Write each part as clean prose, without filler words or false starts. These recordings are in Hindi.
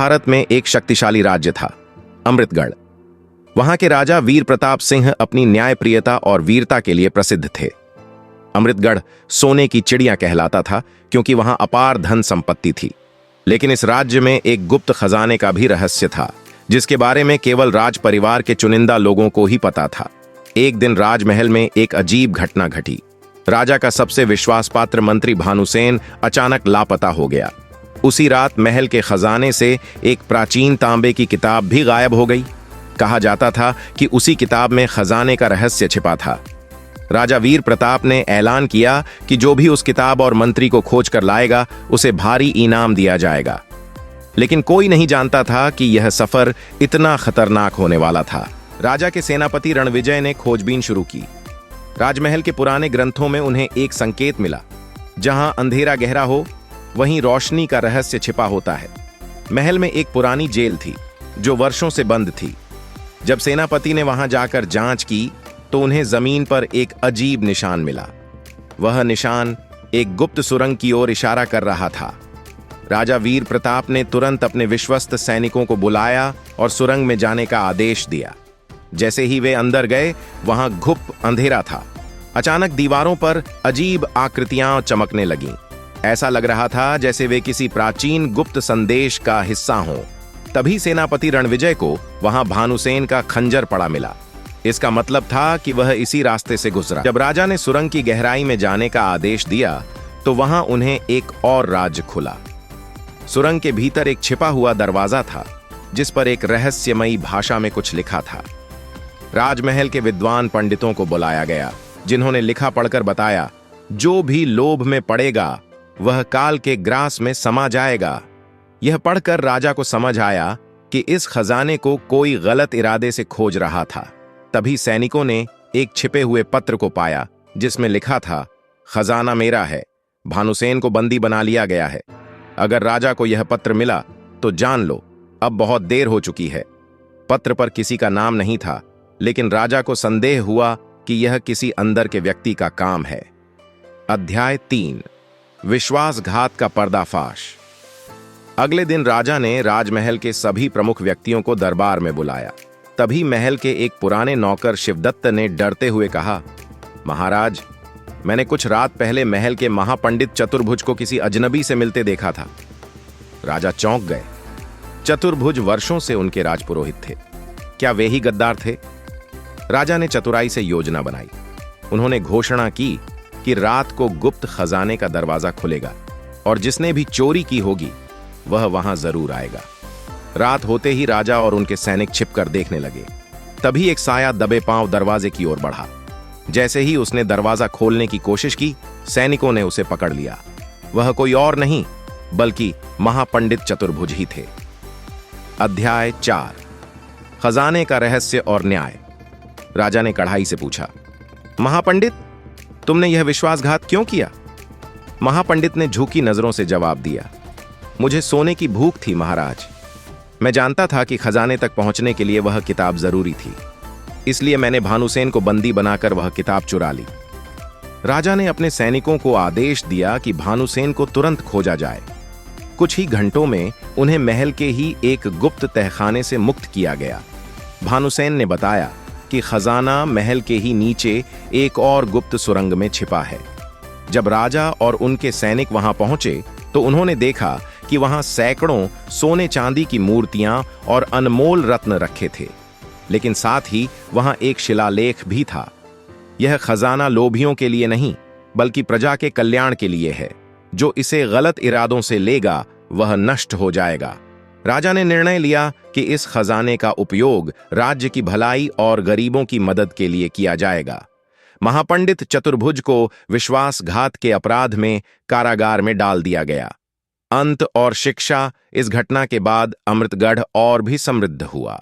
भारत में एक शक्तिशाली राज्य था, अमृतगढ़। वहां के राजा वीर प्रताप सिंह अपनी न्यायप्रियता और वीरता के लिए प्रसिद्ध थे। अमृतगढ़ सोने की चिड़िया कहलाता था क्योंकि वहां अपार धन संपत्ति थी। लेकिन इस राज्य में एक गुप्त खजाने का भी रहस्य था, जिसके बारे में केवल राज परिवार के चुनिंदा लोगों को ही पता था। एक दिन राजमहल में एक अजीब घटना घटी। राजा का सबसे विश्वासपात्र मंत्री भानुसेन अचानक लापता हो गया। उसी रात महल के खजाने से एक प्राचीन तांबे की किताब भी गायब हो गई। कहा जाता था कि उसी किताब में खजाने का रहस्य छिपा था। राजा वीर प्रताप ने ऐलान किया कि जो भी उस किताब और मंत्री को खोज कर लाएगा उसे भारी इनाम दिया जाएगा। लेकिन कोई नहीं जानता था कि यह सफर इतना खतरनाक होने वाला था। राजा के सेनापति रणविजय ने खोजबीन शुरू की। राजमहल के पुराने ग्रंथों में उन्हें एक संकेत मिला, जहां अंधेरा गहरा हो वहीं रोशनी का रहस्य छिपा होता है। महल में एक पुरानी जेल थी जो वर्षों से बंद थी। जब सेनापति ने वहां जाकर जांच की तो उन्हें जमीन पर एक अजीब निशान मिला। वह निशान एक गुप्त सुरंग की ओर इशारा कर रहा था। राजा वीर प्रताप ने तुरंत अपने विश्वस्त सैनिकों को बुलाया और सुरंग में जाने का आदेश दिया। जैसे ही वे अंदर गए, वहां घुप अंधेरा था। अचानक दीवारों पर अजीब आकृतियां चमकने लगीं। ऐसा लग रहा था जैसे वे किसी प्राचीन गुप्त संदेश का हिस्सा हों। तभी सेनापति रणविजय को वहां भानुसेन का खंजर पड़ा मिला। इसका मतलब था कि वह इसी रास्ते से गुजरा। जब राजा ने सुरंग की गहराई में जाने का आदेश दिया तो वहां उन्हें एक और राज खुला। सुरंग के भीतर एक छिपा हुआ दरवाजा था, जिस पर एक रहस्यमयी भाषा में कुछ लिखा था। राजमहल के विद्वान पंडितों को बुलाया गया, जिन्होंने लिखा पढ़कर बताया, जो भी लोभ में पड़ेगा वह काल के ग्रास में समा जाएगा। यह पढ़कर राजा को समझ आया कि इस खजाने को कोई गलत इरादे से खोज रहा था। तभी सैनिकों ने एक छिपे हुए पत्र को पाया, जिसमें लिखा था, खजाना मेरा है, भानुसेन को बंदी बना लिया गया है। अगर राजा को यह पत्र मिला तो जान लो अब बहुत देर हो चुकी है। पत्र पर किसी का नाम नहीं था, लेकिन राजा को संदेह हुआ कि यह किसी अंदर के व्यक्ति का काम है। अध्याय 3, विश्वासघात का पर्दाफाश। अगले दिन राजा ने राजमहल के सभी प्रमुख व्यक्तियों को दरबार में बुलाया। तभी महल के एक पुराने नौकर शिवदत्त ने डरते हुए कहा, महाराज, मैंने कुछ रात पहले महल के महापंडित चतुर्भुज को किसी अजनबी से मिलते देखा था। राजा चौंक गए। चतुर्भुज वर्षों से उनके राजपुरोहित थे। क्या वे ही गद्दार थे? राजा ने चतुराई से योजना बनाई। उन्होंने घोषणा की कि रात को गुप्त खजाने का दरवाजा खुलेगा और जिसने भी चोरी की होगी वह वहां जरूर आएगा। रात होते ही राजा और उनके सैनिक छिपकर देखने लगे। तभी एक साया दबे पांव दरवाजे की ओर बढ़ा। जैसे ही उसने दरवाजा खोलने की कोशिश की, सैनिकों ने उसे पकड़ लिया। वह कोई और नहीं बल्कि महापंडित चतुर्भुज ही थे। अध्याय 4, खजाने का रहस्य और न्याय। राजा ने कढ़ाई से पूछा, महापंडित, तुमने यह विश्वासघात क्यों किया? महापंडित ने झुकी नजरों से जवाब दिया, मुझे सोने की भूख थी महाराज। मैं जानता था कि खजाने तक पहुंचने के लिए वह किताब जरूरी थी, इसलिए मैंने भानुसेन को बंदी बनाकर वह किताब चुरा ली। राजा ने अपने सैनिकों को आदेश दिया कि भानुसेन को तुरंत खोजा जाए। कुछ ही घंटों में उन्हें महल के ही एक गुप्त तहखाने से मुक्त किया गया। भानुसेन ने बताया कि खजाना महल के ही नीचे एक और गुप्त सुरंग में छिपा है। जब राजा और उनके सैनिक वहां पहुंचे तो उन्होंने देखा कि वहां सैकड़ों सोने चांदी की मूर्तियां और अनमोल रत्न रखे थे, लेकिन साथ ही वहां एक शिलालेख भी था। यह खजाना लोभियों के लिए नहीं बल्कि प्रजा के कल्याण के लिए है। जो इसे गलत इरादों से लेगा वह नष्ट हो जाएगा। राजा ने निर्णय लिया कि इस खजाने का उपयोग राज्य की भलाई और गरीबों की मदद के लिए किया जाएगा। महापंडित चतुर्भुज को विश्वासघात के अपराध में कारागार में डाल दिया गया। अंत और शिक्षा। इस घटना के बाद अमृतगढ़ और भी समृद्ध हुआ।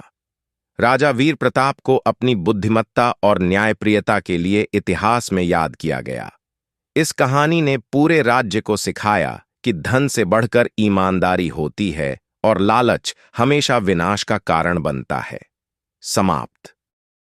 राजा वीर प्रताप को अपनी बुद्धिमत्ता और न्यायप्रियता के लिए इतिहास में याद किया गया। इस कहानी ने पूरे राज्य को सिखाया कि धन से बढ़कर ईमानदारी होती है और लालच हमेशा विनाश का कारण बनता है। समाप्त।